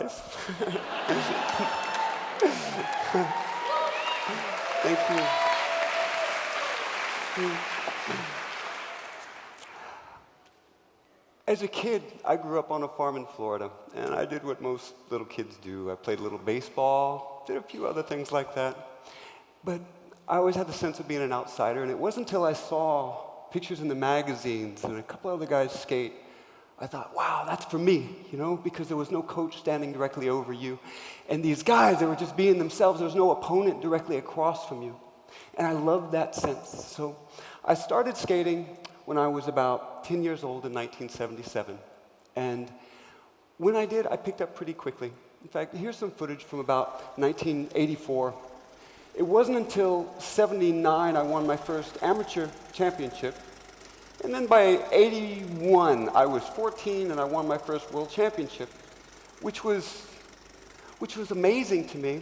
guys. Thank you. As a kid, I grew up on a farm in Florida, and I did what most little kids do. I played a little baseball, did a few other things like that. But I always had the sense of being an outsider, and it wasn't until I saw pictures in the magazines and a couple other guys skate, I thought, wow, that's for me, you know, because there was no coach standing directly over you. And these guys, they were just being themselves. There was no opponent directly across from you. And I loved that sense. So I started skating when I was about 10 years old in 1977. And when I did, I picked up pretty quickly. In fact, here's some footage from about 1984. It wasn't until 79 I won my first amateur championship. And then by 81, I was 14 and I won my first world championship, which was amazing to me.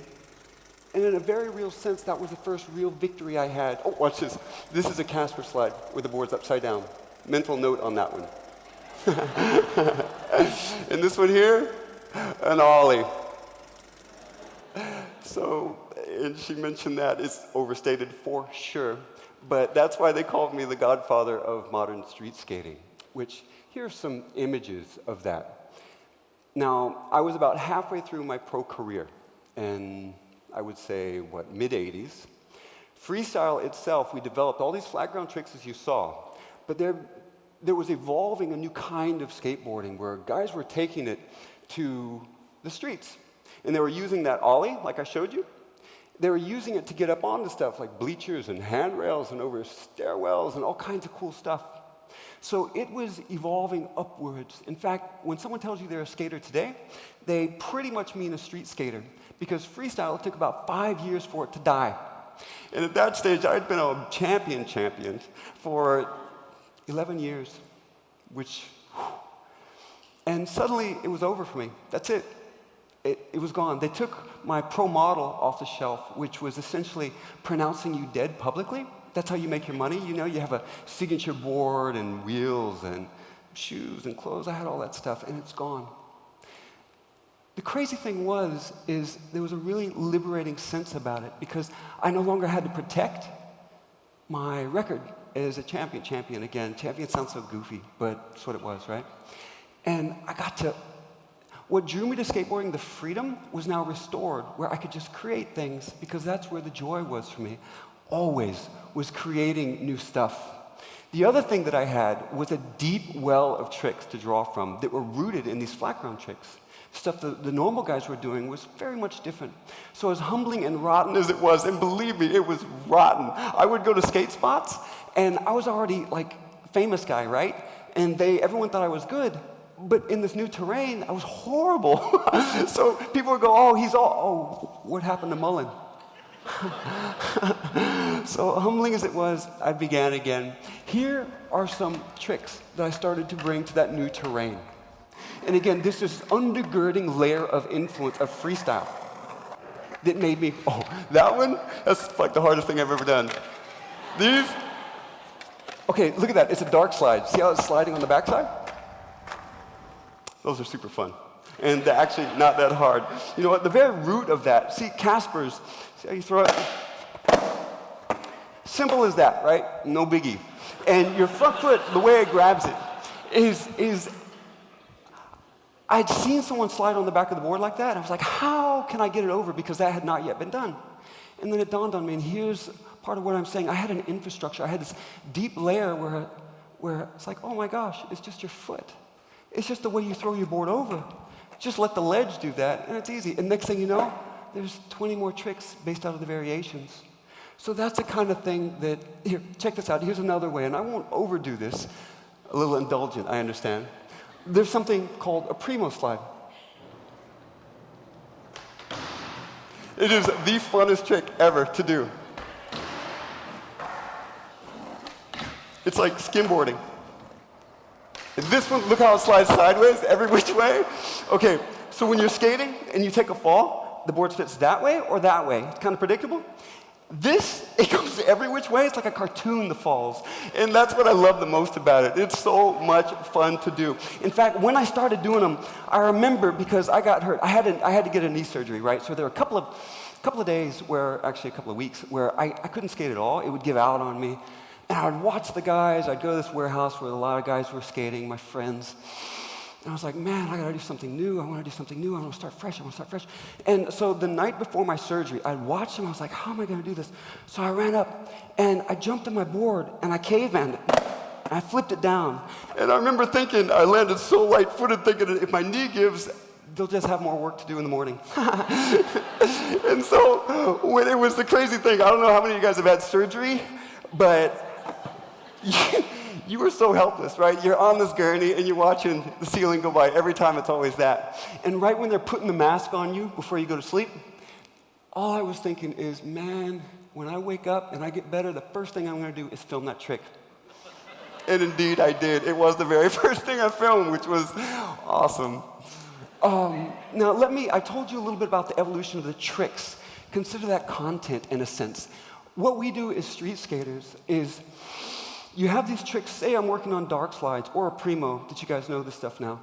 And in a very real sense, that was the first real victory I had. Oh, watch this. This is a Casper slide where the board's upside down. Mental note on that one. And this one here, an ollie. So, and she mentioned that it's overstated for sure. But that's why they called me the godfather of modern street skating, which here's some images of that. Now, I was about halfway through my pro career, and I would say, mid-80s. Freestyle itself, we developed all these flat ground tricks as you saw, but there was evolving a new kind of skateboarding where guys were taking it to the streets. And they were using that ollie, like I showed you. They were using it to get up onto stuff like bleachers and handrails and over stairwells and all kinds of cool stuff. So it was evolving upwards. In fact, when someone tells you they're a skater today, they pretty much mean a street skater, because freestyle took about 5 years for it to die. And at that stage, I'd been a champion for 11 years, and suddenly it was over for me. That's it. It was gone. They took my pro model off the shelf, which was essentially pronouncing you dead publicly. That's how you make your money. You know, you have a signature board and wheels and shoes and clothes. I had all that stuff, and it's gone. The crazy thing is there was a really liberating sense about it, because I no longer had to protect my record as a champion again. Champion sounds so goofy, but that's what it was, right? And I got to, what drew me to skateboarding, the freedom, was now restored, where I could just create things, because that's where the joy was for me, always, was creating new stuff. The other thing that I had was a deep well of tricks to draw from that were rooted in these flat ground tricks. Stuff the normal guys were doing was very much different. So as humbling and rotten as it was, and believe me, it was rotten. I would go to skate spots, and I was already like famous guy, right? And everyone thought I was good. But in this new terrain, I was horrible. So people would go, what happened to Mullen? So humbling as it was, I began again. Here are some tricks that I started to bring to that new terrain. And again, this is undergirding layer of influence of freestyle that made me, that one? That's like the hardest thing I've ever done. These, okay, look at that. It's a dark slide. See how it's sliding on the backside? Those are super fun. And they're actually not that hard. You know what? The very root of that, see Casper's, see how you throw it? Simple as that, right? No biggie. And your front foot, the way it grabs it, is I'd seen someone slide on the back of the board like that. I was like, how can I get it over? Because that had not yet been done. And then it dawned on me, and here's part of what I'm saying. I had an infrastructure. I had this deep layer where it's like, oh my gosh, it's just your foot. It's just the way you throw your board over. Just let the ledge do that, and it's easy. And next thing you know, there's 20 more tricks based out of the variations. So that's the kind of thing that, here, check this out. Here's another way, and I won't overdo this. A little indulgent, I understand. There's something called a primo slide. It is the funnest trick ever to do. It's like skimboarding. This one, look how it slides sideways, every which way. Okay, so when you're skating and you take a fall, the board fits that way or that way. It's kind of predictable. it goes every which way. It's like a cartoon, the falls. And that's what I love the most about it. It's so much fun to do. In fact, when I started doing them, I remember because I got hurt. I had to get a knee surgery, right? So there were a couple of days actually a couple of weeks, where I couldn't skate at all. It would give out on me. And I would watch the guys. I'd go to this warehouse where a lot of guys were skating, my friends. And I was like, man, I gotta do something new. I wanna do something new. I wanna start fresh. And so the night before my surgery, I'd watch them. I was like, how am I gonna do this? So I ran up and I jumped on my board and I cavemaned it. And I flipped it down. And I remember thinking, I landed so light-footed, thinking if my knee gives, they'll just have more work to do in the morning. And so when it was the crazy thing, I don't know how many of you guys have had surgery, but you were so helpless, right? You're on this gurney and you're watching the ceiling go by. Every time it's always that. And right when they're putting the mask on you before you go to sleep, all I was thinking is, man, when I wake up and I get better, the first thing I'm gonna do is film that trick. And indeed I did. It was the very first thing I filmed, which was awesome. Now I told you a little bit about the evolution of the tricks. Consider that content in a sense. What we do as street skaters is, you have these tricks. Say I'm working on dark slides or a primo, that you guys know this stuff now.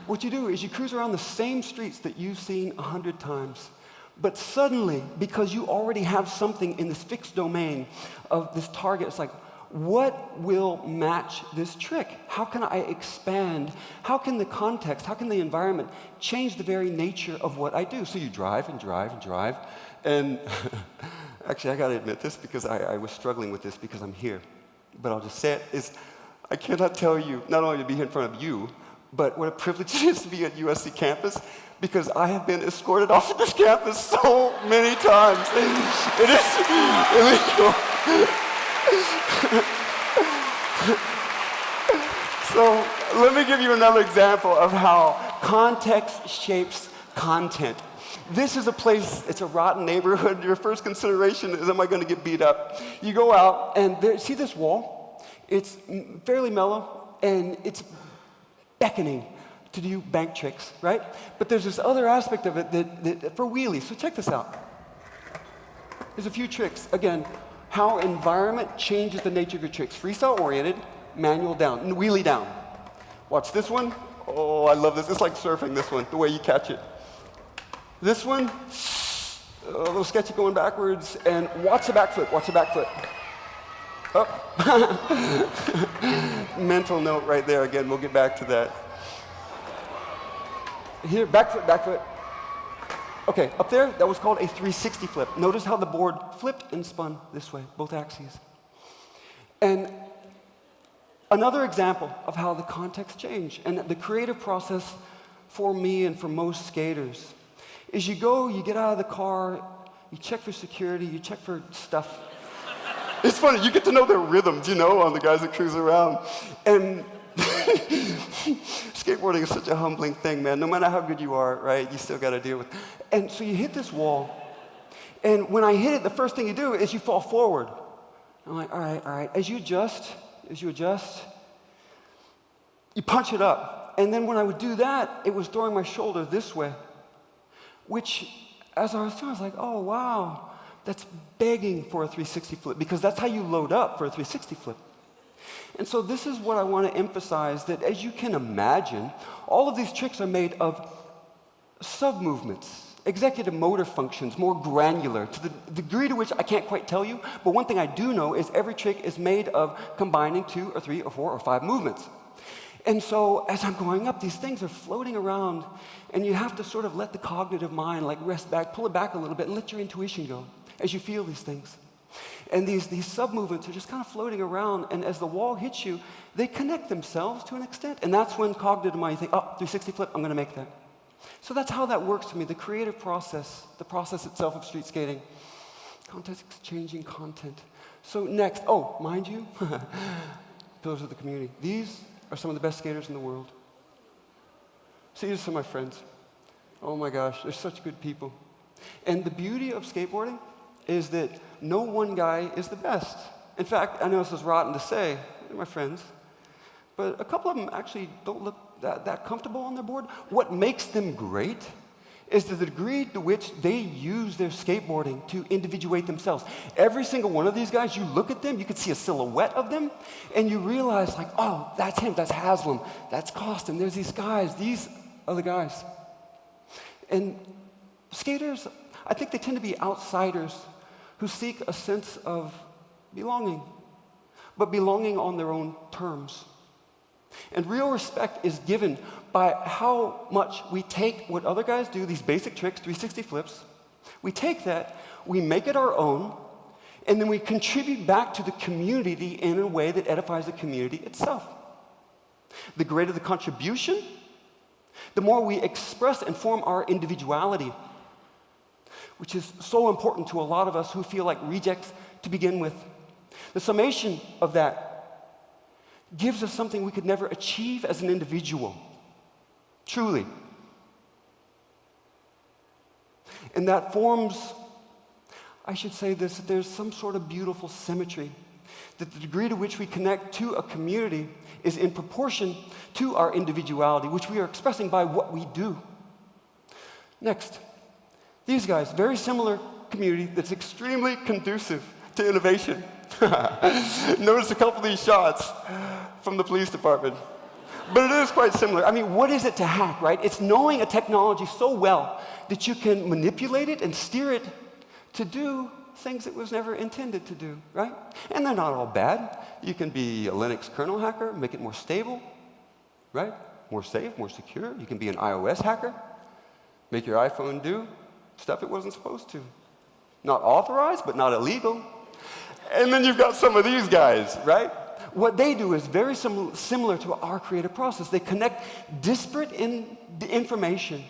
What you do is you cruise around the same streets that you've seen 100 times. But suddenly, because you already have something in this fixed domain of this target, it's like, what will match this trick? How can I expand? How can the context, how can the environment change the very nature of what I do? So you drive and drive and drive. And actually, I got to admit this because I was struggling with this because I'm here. But I'll just say it, is I cannot tell you, not only to be here in front of you, but what a privilege it is to be at USC campus, because I have been escorted off of this campus so many times. It is illegal. So let me give you another example of how context shapes content. This is a place, it's a rotten neighborhood. Your first consideration is, am I going to get beat up? You go out, and see this wall? It's fairly mellow, and it's beckoning to do bank tricks, right? But there's this other aspect of it that for wheelies. So check this out. There's a few tricks. Again, how environment changes the nature of your tricks. Freestyle-oriented, manual down, wheelie down. Watch this one. Oh, I love this. It's like surfing, this one, the way you catch it. This one, a little sketchy going backwards, and watch the back flip, Up. Mental note right there. Again, we'll get back to that. Here, back foot. Okay, up there, that was called a 360 flip. Notice how the board flipped and spun this way, both axes. And another example of how the context changed, and the creative process for me and for most skaters, is you get out of the car, you check for security, you check for stuff. It's funny, you get to know their rhythms, on the guys that cruise around. And skateboarding is such a humbling thing, man. No matter how good you are, right, you still got to deal with. And so you hit this wall, and when I hit it, the first thing you do is you fall forward. I'm like, all right. As you adjust, you punch it up. And then when I would do that, it was throwing my shoulder this way, which, as I was doing, I was like, oh, wow, that's begging for a 360 flip, because that's how you load up for a 360 flip. And so this is what I want to emphasize, that as you can imagine, all of these tricks are made of sub-movements, executive motor functions, more granular, to the degree to which I can't quite tell you, but one thing I do know is every trick is made of combining 2 or 3 or 4 or 5 movements. And so as I'm going up, these things are floating around, and you have to sort of let the cognitive mind rest back, pull it back a little bit, and let your intuition go as you feel these things. And these sub-movements are just kind of floating around, and as the wall hits you, they connect themselves to an extent, and that's when cognitive mind, you think, oh, 360 flip, I'm going to make that. So that's how that works for me, the creative process, the process itself of street skating. Context-changing content. So next, mind you, pillars of the community. These are some of the best skaters in the world. See, these are some of my friends. Oh my gosh, they're such good people. And the beauty of skateboarding is that no one guy is the best. In fact, I know this is rotten to say, they're my friends, but a couple of them actually don't look that comfortable on their board. What makes them great is the degree to which they use their skateboarding to individuate themselves. Every single one of these guys, you look at them, you can see a silhouette of them, and you realize, like, oh, that's him, that's Haslam, that's Costin, there's these guys, these are the guys. And skaters, I think they tend to be outsiders who seek a sense of belonging, but belonging on their own terms. And real respect is given by how much we take what other guys do, these basic tricks, 360 flips, we take that, we make it our own, and then we contribute back to the community in a way that edifies the community itself. The greater the contribution, the more we express and form our individuality, which is so important to a lot of us who feel like rejects to begin with. The summation of that gives us something we could never achieve as an individual, truly. And that forms, I should say this, that there's some sort of beautiful symmetry, that the degree to which we connect to a community is in proportion to our individuality, which we are expressing by what we do. Next, these guys, very similar community that's extremely conducive to innovation. Notice a couple of these shots from the police department. But it is quite similar. I mean, what is it to hack, right? It's knowing a technology so well that you can manipulate it and steer it to do things it was never intended to do, right? And they're not all bad. You can be a Linux kernel hacker, make it more stable, right? More safe, more secure. You can be an iOS hacker, make your iPhone do stuff it wasn't supposed to. Not authorized, but not illegal. And then you've got some of these guys, right? What they do is very similar to our creative process. They connect disparate information,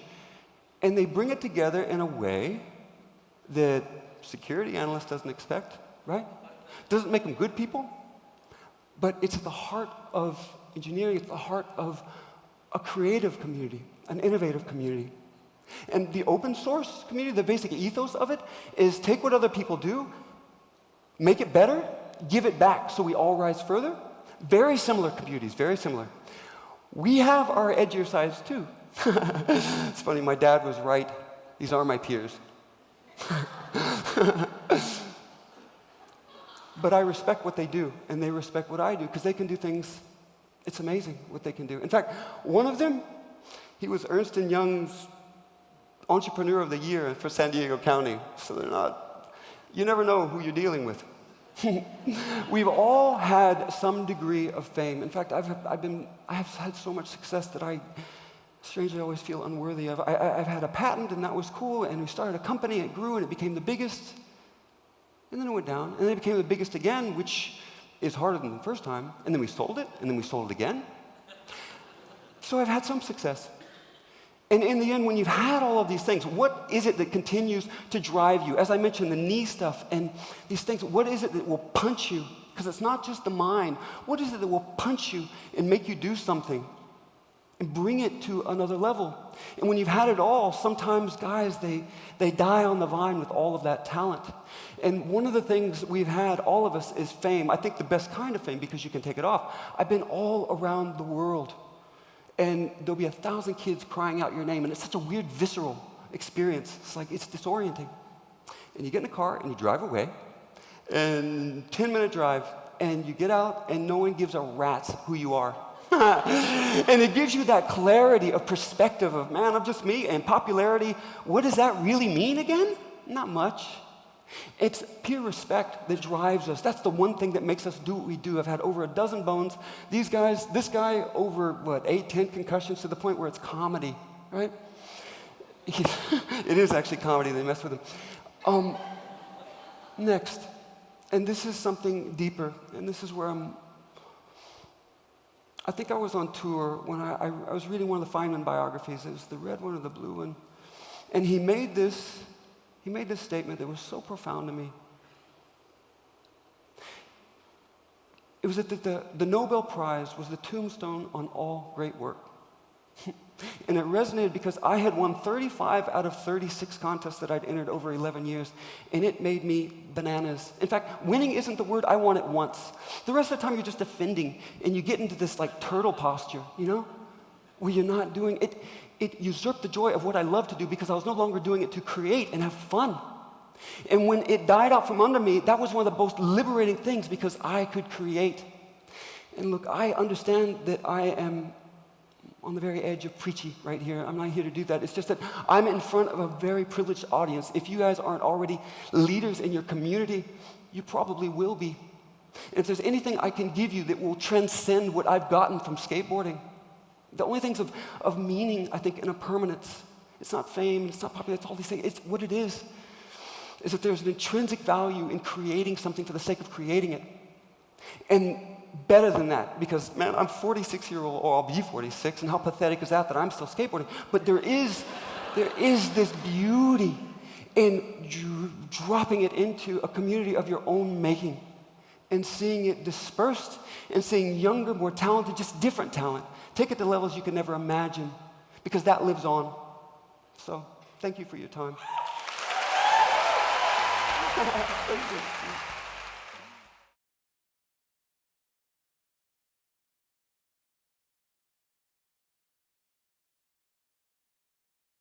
and they bring it together in a way that security analyst doesn't expect, right? Doesn't make them good people, but it's at the heart of engineering. It's at the heart of a creative community, an innovative community. And the open source community, the basic ethos of it, is take what other people do, make it better, give it back so we all rise further. Very similar communities, very similar. We have our edgier sides too. It's funny, my dad was right. These are my peers. But I respect what they do, and they respect what I do, because they can do things, it's amazing what they can do. In fact, one of them, he was Ernst & Young's Entrepreneur of the Year for San Diego County. So they're not, you never know who you're dealing with. We've all had some degree of fame. In fact, I've had so much success that I strangely always feel unworthy of. I've had a patent, and that was cool, and we started a company, and it grew, and it became the biggest, and then it went down, and then it became the biggest again, which is harder than the first time, and then we sold it, and then we sold it again. So I've had some success. And in the end, when you've had all of these things, what is it that continues to drive you? As I mentioned, the knee stuff and these things, what is it that will punch you? Because it's not just the mind. What is it that will punch you and make you do something and bring it to another level? And when you've had it all, sometimes guys, they die on the vine with all of that talent. And one of the things we've had, all of us, is fame. I think the best kind of fame, because you can take it off. I've been all around the world. And there'll be 1,000 kids crying out your name, and it's such a weird, visceral experience. It's like, it's disorienting. And you get in a car, and you drive away, and 10-minute drive, and you get out, and no one gives a rat's who you are. And it gives you that clarity of perspective of, man, I'm just me, and popularity, what does that really mean again? Not much. It's pure respect that drives us. That's the one thing that makes us do what we do. I've had over a dozen bones. These guys, this guy, over, 8, 10 concussions to the point where it's comedy, right? It is actually comedy. They mess with him. Next, and this is something deeper, and this is where I think I was on tour when I was reading one of the Feynman biographies. It was the red one or the blue one. And he made this statement that was so profound to me. It was that the Nobel Prize was the tombstone on all great work. And it resonated because I had won 35 out of 36 contests that I'd entered over 11 years, and it made me bananas. In fact, winning isn't the word. I won it once. The rest of the time, you're just defending, and you get into this like turtle posture, you know, where you're not doing it. it usurped the joy of what I love to do because I was no longer doing it to create and have fun. And when it died out from under me, that was one of the most liberating things because I could create. And look, I understand that I am on the very edge of preachy right here. I'm not here to do that. It's just that I'm in front of a very privileged audience. If you guys aren't already leaders in your community, you probably will be. And if there's anything I can give you that will transcend what I've gotten from skateboarding, the only things of meaning, I think, and a permanence, it's not fame, it's not popularity, it's all these things. It's what it is that there's an intrinsic value in creating something for the sake of creating it. And better than that, because, man, I'm 46-year-old, or I'll be 46, and how pathetic is that I'm still skateboarding? But there is this beauty in dropping it into a community of your own making and seeing it dispersed and seeing younger, more talented, just different talent. Take it to levels you could never imagine, because that lives on. So, thank you for your time. Thank you.